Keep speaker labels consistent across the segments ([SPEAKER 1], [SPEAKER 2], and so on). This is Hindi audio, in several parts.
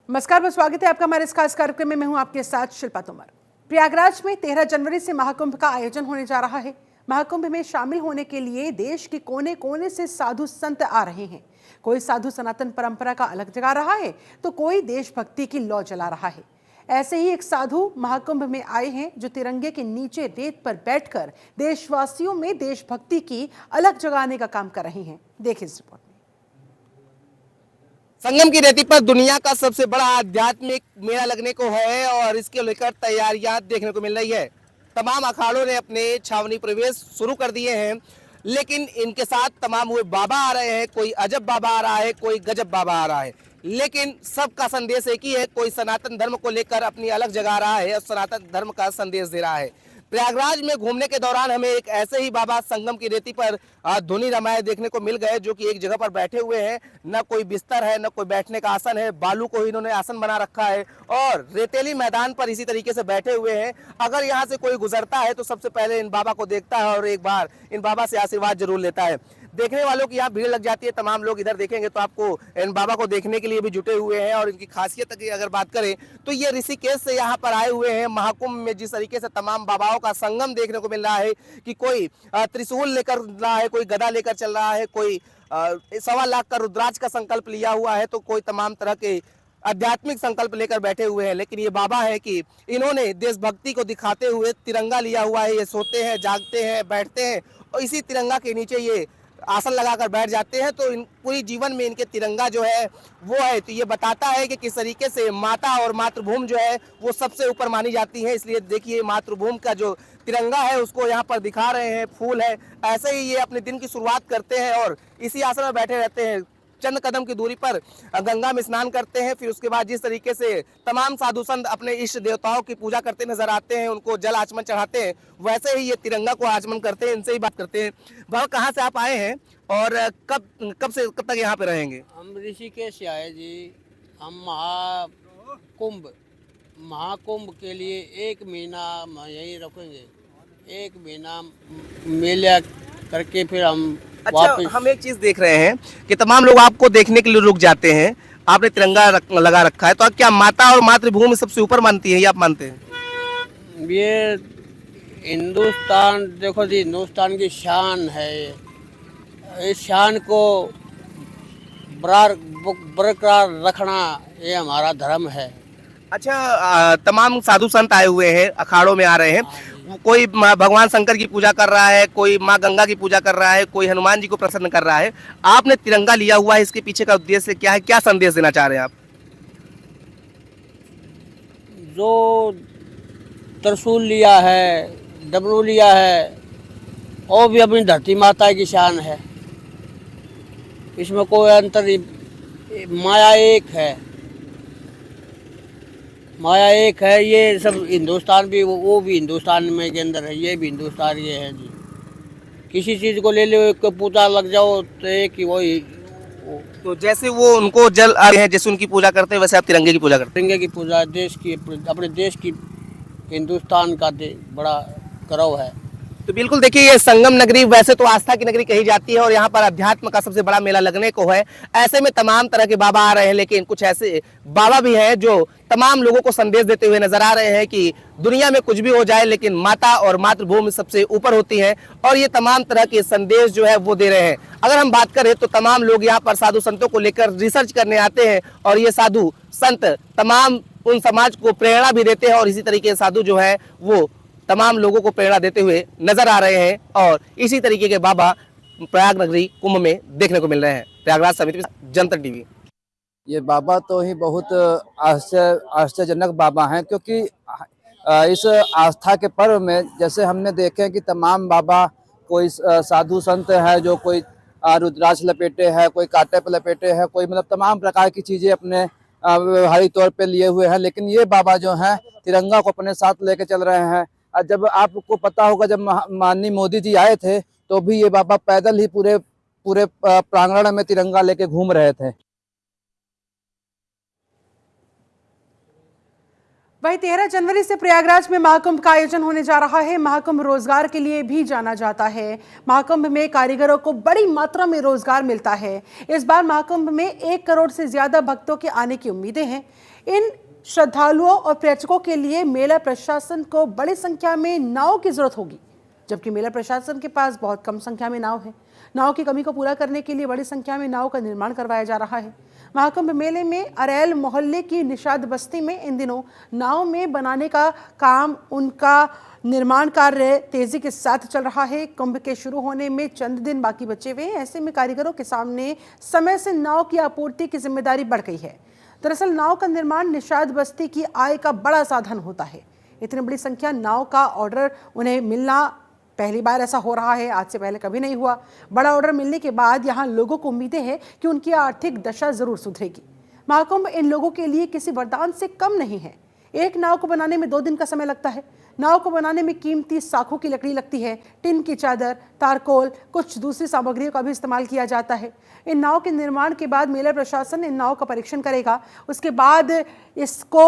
[SPEAKER 1] नमस्कार, बहुत स्वागत है आपका हमारे इस खास कार्यक्रम में। मैं हूं आपके साथ शिल्पा तोमर। प्रयागराज में 13 जनवरी से महाकुंभ का आयोजन होने जा रहा है। महाकुंभ में शामिल होने के लिए देश के कोने कोने से साधु संत आ रहे हैं। कोई साधु सनातन परंपरा का अलग जगा रहा है तो कोई देशभक्ति की लौ जला रहा है। ऐसे ही एक साधु महाकुंभ में आए हैं जो तिरंगे के नीचे रेत पर बैठकर देशवासियों में देशभक्ति की अलग जगाने का काम कर रहे हैं। देखिए इस रिपोर्ट में।
[SPEAKER 2] संगम की रेती पर दुनिया का सबसे बड़ा आध्यात्मिक मेला लगने को है और इसके लेकर तैयारियां देखने को मिल रही है। तमाम अखाड़ों ने अपने छावनी प्रवेश शुरू कर दिए हैं, लेकिन इनके साथ तमाम हुए बाबा आ रहे हैं। कोई अजब बाबा आ रहा है, कोई गजब बाबा आ रहा है, लेकिन सबका संदेश एक ही है। कोई सनातन धर्म को लेकर अपनी अलग जगा रहा है और सनातन धर्म का संदेश दे रहा है। प्रयागराज में घूमने के दौरान हमें एक ऐसे ही बाबा संगम की रेती पर धुनी रमाए देखने को मिल गए, जो कि एक जगह पर बैठे हुए हैं। न कोई बिस्तर है, न कोई बैठने का आसन है, बालू को ही इन्होंने आसन बना रखा है और रेतीली मैदान पर इसी तरीके से बैठे हुए हैं। अगर यहाँ से कोई गुजरता है तो सबसे पहले इन बाबा को देखता है और एक बार इन बाबा से आशीर्वाद जरूर लेता है। देखने वालों की यहाँ भीड़ लग जाती है। तमाम लोग इधर देखेंगे तो आपको इन बाबा को देखने के लिए भी जुटे हुए हैं। और इनकी खासियत की अगर बात करें तो ये ऋषिकेश से यहाँ पर आए हुए हैं। महाकुंभ में जिस तरीके से तमाम बाबाओं का संगम देखने को मिल रहा है कि कोई त्रिशूल लेकर रहा है, कोई गदा लेकर चल रहा है, कोई 1.25 लाख का रुद्राक्ष का संकल्प लिया हुआ है, तो कोई तमाम तरह के आध्यात्मिक संकल्प लेकर बैठे हुए हैं। लेकिन ये बाबा है कि इन्होंने देशभक्ति को दिखाते हुए तिरंगा लिया हुआ है। ये सोते हैं, जागते हैं, बैठते हैं और इसी तिरंगा के नीचे ये आसन लगाकर बैठ जाते हैं। तो इन पूरी जीवन में इनके तिरंगा जो है वो है। तो ये बताता है कि किस तरीके से माता और मातृभूमि जो है वो सबसे ऊपर मानी जाती है। इसलिए देखिए मातृभूमि का जो तिरंगा है उसको यहाँ पर दिखा रहे हैं, फूल है। ऐसे ही ये अपने दिन की शुरुआत करते हैं और इसी आसन में बैठे रहते हैं। चंद कदम की दूरी पर गंगा में स्नान करते हैं। फिर उसके बाद जिस तरीके से तमाम साधु संत अपने इष्ट देवताओं की पूजा करते नजर आते हैं, उनको जल आचमन चढ़ाते हैं, वैसे ही ये तिरंगा को आचमन करते हैं। इनसे ही बात करते हैं। बाबा, कहाँ से आप आए हैं और कब से कब तक यहाँ पे रहेंगे?
[SPEAKER 3] हम ऋषिकेश से आए जी। हम महाकुंभ के लिए 1 महीना यहीं रुकेंगे। 1 महीना मेला करके फिर हम
[SPEAKER 2] अच्छा, हम एक चीज देख रहे हैं कि तमाम लोग आपको देखने के लिए रुक जाते हैं। आपने तिरंगा लगा रखा है, तो आप क्या माता और मातृभूमि सबसे ऊपर मानती है या आप मानते हैं?
[SPEAKER 3] ये हिंदुस्तान, देखो जी, हिंदुस्तान की शान है। इस शान को बरकरार रखना ये हमारा धर्म है।
[SPEAKER 2] अच्छा, तमाम साधु संत आए हुए हैं, अखाड़ों में आ रहे हैं। कोई भगवान शंकर की पूजा कर रहा है, कोई माँ गंगा की पूजा कर रहा है, कोई हनुमान जी को प्रसन्न कर रहा है। आपने तिरंगा लिया हुआ है, इसके पीछे का उद्देश्य क्या है? क्या संदेश देना चाह रहे हैं आप?
[SPEAKER 3] जो त्रिशूल लिया है, डमरू लिया है, और भी अपनी धरती माता की शान है। इसमें कोई अंतर नहीं। माया एक है, माया एक है। ये सब हिंदुस्तान भी, वो भी हिंदुस्तान में के अंदर है, ये भी हिंदुस्तान ये है जी। किसी चीज़ को ले लो, एक को पूजा लग जाओ तो एक ही वही।
[SPEAKER 2] तो जैसे वो उनको जल आ रहे हैं, जैसे उनकी पूजा करते हैं, वैसे आप तिरंगे की पूजा करते
[SPEAKER 3] तिरंगे की पूजा देश की, अपने देश की, हिंदुस्तान का बड़ा गौरव है।
[SPEAKER 2] तो बिल्कुल देखिए, ये संगम नगरी वैसे तो आस्था की नगरी कही जाती है और यहाँ पर अध्यात्म का सबसे बड़ा मेला लगने को है। ऐसे में तमाम तरह के बाबा आ रहे हैं, लेकिन कुछ ऐसे बाबा भी हैं जो तमाम लोगों को संदेश देते हुए नजर आ रहे हैं कि दुनिया में कुछ भी हो जाए, लेकिन माता और मातृभूमि सबसे ऊपर होती है। और ये तमाम तरह के संदेश जो है वो दे रहे हैं। अगर हम बात करें तो तमाम लोग यहाँ पर साधु संतों को लेकर रिसर्च करने आते हैं और ये साधु संत तमाम उन समाज को प्रेरणा भी देते हैं और इसी तरीके से साधु जो है वो तमाम लोगों को प्रेरणा देते हुए नजर आ रहे हैं। और इसी तरीके के बाबा प्रयाग नगरी कुंभ में देखने को मिल रहे हैं। प्रयागराज समिति, जनता टीवी।
[SPEAKER 4] ये बाबा तो ही बहुत आश्चर्यजनक बाबा हैं, क्योंकि इस आस्था के पर्व में जैसे हमने देखे कि तमाम बाबा, कोई साधु संत है जो कोई रुद्राक्ष लपेटे है, कोई कांटे पे लपेटे है, कोई मतलब तमाम प्रकार की चीज़ें अपने व्यवहारिक तौर पे लिए हुए हैं। लेकिन ये बाबा जो हैं तिरंगा को अपने साथ लेके चल रहे हैं। जब आपको पता होगा, जब माननीय मोदी जी आए थे तो भी ये बाबा पैदल ही पूरे प्रांगण में तिरंगा लेके घूम रहे थे।
[SPEAKER 1] वहीं 13 जनवरी से प्रयागराज में महाकुंभ का आयोजन होने जा रहा है। महाकुंभ रोजगार के लिए भी जाना जाता है। महाकुंभ में कारीगरों को बड़ी मात्रा में रोजगार मिलता है। इस बार महाकुंभ में 1 करोड़ से ज्यादा भक्तों के आने की उम्मीदें हैं। इन श्रद्धालुओं और पर्यटकों के लिए मेला प्रशासन को बड़ी संख्या में नाव की जरूरत होगी, जबकि मेला प्रशासन के पास बहुत कम संख्या में नाव है। नाव की कमी को पूरा करने के लिए बड़ी संख्या में नाव का निर्माण करवाया जा रहा है। महाकुंभ मेले में अरैल मोहल्ले की निषाद बस्ती में इन दिनों नाव में बनाने का काम, उनका निर्माण कार्य तेजी के साथ चल रहा है। कुंभ के शुरू होने में चंद दिन बाकी बचे हुए हैं। ऐसे में कारीगरों के सामने समय से नाव की आपूर्ति की जिम्मेदारी बढ़ गई है। दरअसल नाव का निर्माण निषाद बस्ती की आय का बड़ा साधन होता है। इतनी बड़ी संख्या नाव का ऑर्डर उन्हें मिलना पहली बार ऐसा हो रहा है, आज से पहले कभी नहीं हुआ। बड़ा ऑर्डर मिलने के बाद यहाँ लोगों को उम्मीदें हैं कि उनकी आर्थिक दशा जरूर सुधरेगी। महाकुंभ इन लोगों के लिए किसी वरदान से कम नहीं है। एक नाव को बनाने में 2 दिन का समय लगता है। नाव को बनाने में कीमती साखू की लकड़ी लगती है, टिन की चादर, तारकोल, कुछ दूसरी सामग्रियों का भी इस्तेमाल किया जाता है। इन नाव के निर्माण के बाद मेला प्रशासन इन नाव का परीक्षण करेगा। उसके बाद इसको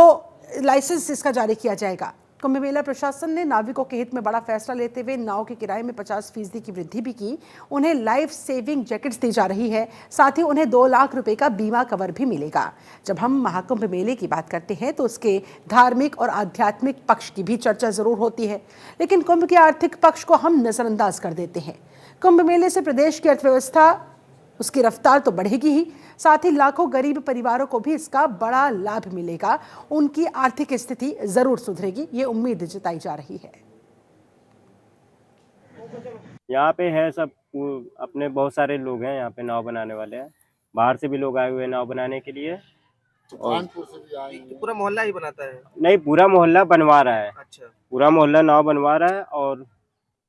[SPEAKER 1] लाइसेंस इसका जारी किया जाएगा। कुंभ मेला प्रशासन ने नाविकों के हित में बड़ा फैसला लेते हुए नाव के किराए में 50% की वृद्धि भी की। उन्हें लाइफ सेविंग जैकेट्स दी जा रही है। साथ ही उन्हें 2 लाख रुपए का बीमा कवर भी मिलेगा। जब हम महाकुंभ मेले की बात करते हैं तो उसके धार्मिक और आध्यात्मिक पक्ष की भी चर्चा जरूर होती है, लेकिन कुंभ के आर्थिक पक्ष को हम नजरअंदाज कर देते हैं। कुंभ मेले से प्रदेश की अर्थव्यवस्था, उसकी रफ्तार तो बढ़ेगी ही, साथ ही लाखों गरीब परिवारों को भी इसका बड़ा लाभ मिलेगा। उनकी आर्थिक स्थिति जरूर सुधरेगी, ये उम्मीद जताई जा रही है।
[SPEAKER 5] यहाँ पे है सब अपने बहुत सारे लोग हैं यहाँ पे नाव बनाने वाले हैं। बाहर से भी लोग आए हुए हैं नाव बनाने के लिए। और
[SPEAKER 2] पूरा मोहल्ला ही बनाता है?
[SPEAKER 5] नहीं, पूरा मोहल्ला बनवा रहा है।
[SPEAKER 2] अच्छा।
[SPEAKER 5] पूरा मोहल्ला नाव बनवा रहा है और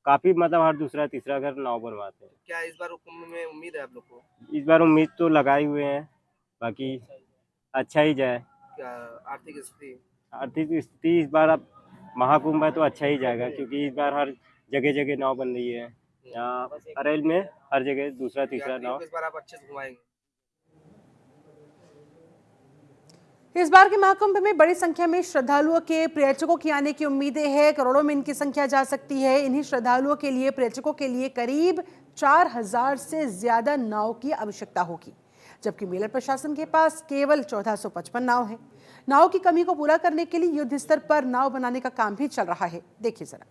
[SPEAKER 5] काफी मतलब हर दूसरा तीसरा घर नाव बनवाते हैं।
[SPEAKER 2] क्या इस बार कुंभ में उम्मीद है आप लोग को?
[SPEAKER 5] इस बार उम्मीद तो लगाए हुए हैं, बाकी अच्छा ही जाए।
[SPEAKER 2] क्या आर्थिक
[SPEAKER 5] स्थिति इस बार अब महाकुंभ है तो अच्छा ही जाएगा, क्योंकि इस बार हर जगह जगह नाव बन रही है। यहाँ अरेल में हर जगह दूसरा तीसरा नाव।
[SPEAKER 2] इस बार आप अच्छे से घुमाएंगे?
[SPEAKER 1] इस बार के महाकुंभ में बड़ी संख्या में श्रद्धालुओं के, पर्यटकों की आने की उम्मीदें हैं। करोड़ों में इनकी संख्या जा सकती है। इन्हीं श्रद्धालुओं के लिए, पर्यटकों के लिए करीब 4000 से ज्यादा नाव की आवश्यकता होगी, जबकि मेला प्रशासन के पास केवल 1455 नाव है। नाव की कमी को पूरा करने के लिए युद्ध स्तर पर नाव बनाने का काम भी चल रहा है। देखिए जरा।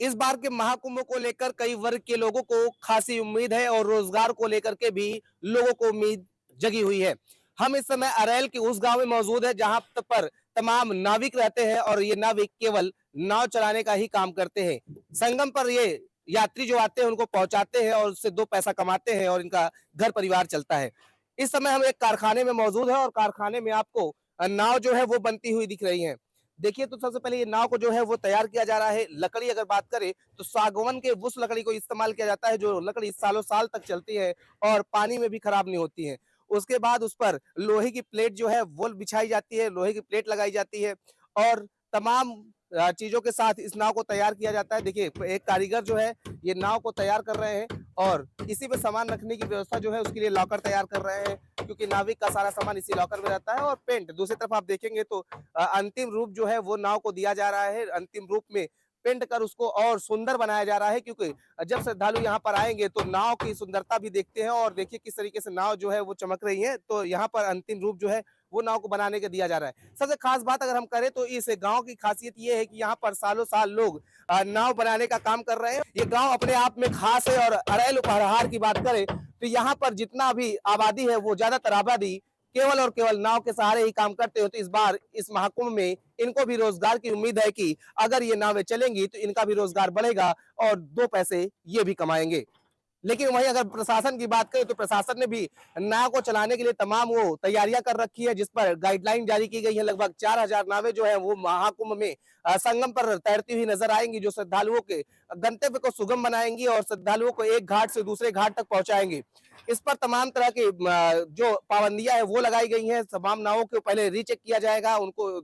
[SPEAKER 2] इस बार के महाकुंभ को लेकर कई वर्ग के लोगों को खासी उम्मीद है और रोजगार को लेकर के भी लोगों को उम्मीद जगी हुई है। हम इस समय अरैल के उस गांव में मौजूद है जहां पर तमाम नाविक रहते हैं और ये नाविक केवल नाव चलाने का ही काम करते हैं। संगम पर ये यात्री जो आते हैं उनको पहुंचाते हैं और उससे 2 पैसा कमाते हैं और इनका घर परिवार चलता है। इस समय हम एक कारखाने में मौजूद है और कारखाने में आपको नाव जो है वो बनती हुई दिख रही है। देखिए, तो सबसे पहले ये नाव को जो है वो तैयार किया जा रहा है। लकड़ी अगर बात करें तो सागवान के उस लकड़ी को इस्तेमाल किया जाता है जो लकड़ी सालों साल तक चलती है और पानी में भी खराब नहीं होती है। उसके बाद उस पर लोहे की प्लेट जो है वो बिछाई जाती है, लोहे की प्लेट लगाई जाती है और तमाम चीजों के साथ इस नाव को तैयार किया जाता है। देखिए, एक कारीगर जो है ये नाव को तैयार कर रहे हैं और इसी पे सामान रखने की व्यवस्था जो है उसके लिए लॉकर तैयार कर रहे हैं, क्योंकि नाविक का सारा सामान इसी लॉकर में रहता है। और पेंट दूसरी तरफ आप देखेंगे तो अंतिम रूप जो है वो नाव को दिया जा रहा है। अंतिम रूप में पेंट कर उसको और सुंदर बनाया जा रहा है, क्योंकि जब श्रद्धालु यहाँ पर आएंगे तो नाव की सुंदरता भी देखते हैं और देखिए किस तरीके से नाव जो है वो चमक रही है। तो यहाँ पर अंतिम रूप जो है वो नाव को बनाने के दिया जा रहा है। सबसे खास बात अगर हम करें तो इस गांव की खासियत ये है कि यहाँ पर सालों साल लोग नाव बनाने का काम कर रहे हैं। ये गांव अपने आप में खास है। और अरैल उपहार की बात करें तो यहाँ पर जितना भी आबादी है वो ज्यादातर आबादी केवल और केवल नाव के सहारे ही काम करते हो। तो इस बार इस महाकुंभ में इनको भी रोजगार की उम्मीद है कि अगर ये नावें चलेंगी तो इनका भी रोजगार बढ़ेगा और 2 पैसे ये भी कमाएंगे। लेकिन वहीं अगर प्रशासन की बात करें तो प्रशासन ने भी नाव को चलाने के लिए तमाम वो तैयारियां कर रखी है, जिस पर गाइडलाइन जारी की गई है। लगभग 4000 नावें जो है वो महाकुंभ में संगम पर तैरती हुई नजर आएंगी, जो श्रद्धालुओं के गंतव्य को सुगम बनाएंगी और श्रद्धालुओं को एक घाट से दूसरे घाट तक पहुंचाएंगी। इस पर तमाम तरह की जो पाबंदियां है वो लगाई गई हैं। तमाम नावों को पहले रीचेक किया जाएगा, उनको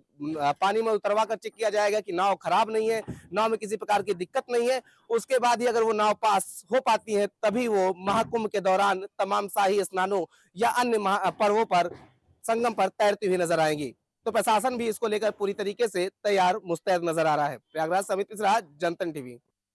[SPEAKER 2] पानी में उतरवा कर चेक किया जाएगा कि नाव खराब नहीं है, नाव में किसी प्रकार की दिक्कत नहीं है। उसके बाद ही अगर वो नाव पास हो पाती है तभी वो महाकुंभ के दौरान तमाम शाही स्नानों या अन्य पर्वों पर संगम पर तैरती हुई नजर आएंगी। तो प्रशासन भी इसको लेकर पूरी तरीके से तैयार मुस्तैद नजर आ रहा है। प्रयागराज से अमित मिश्रा, जनतन टीवी।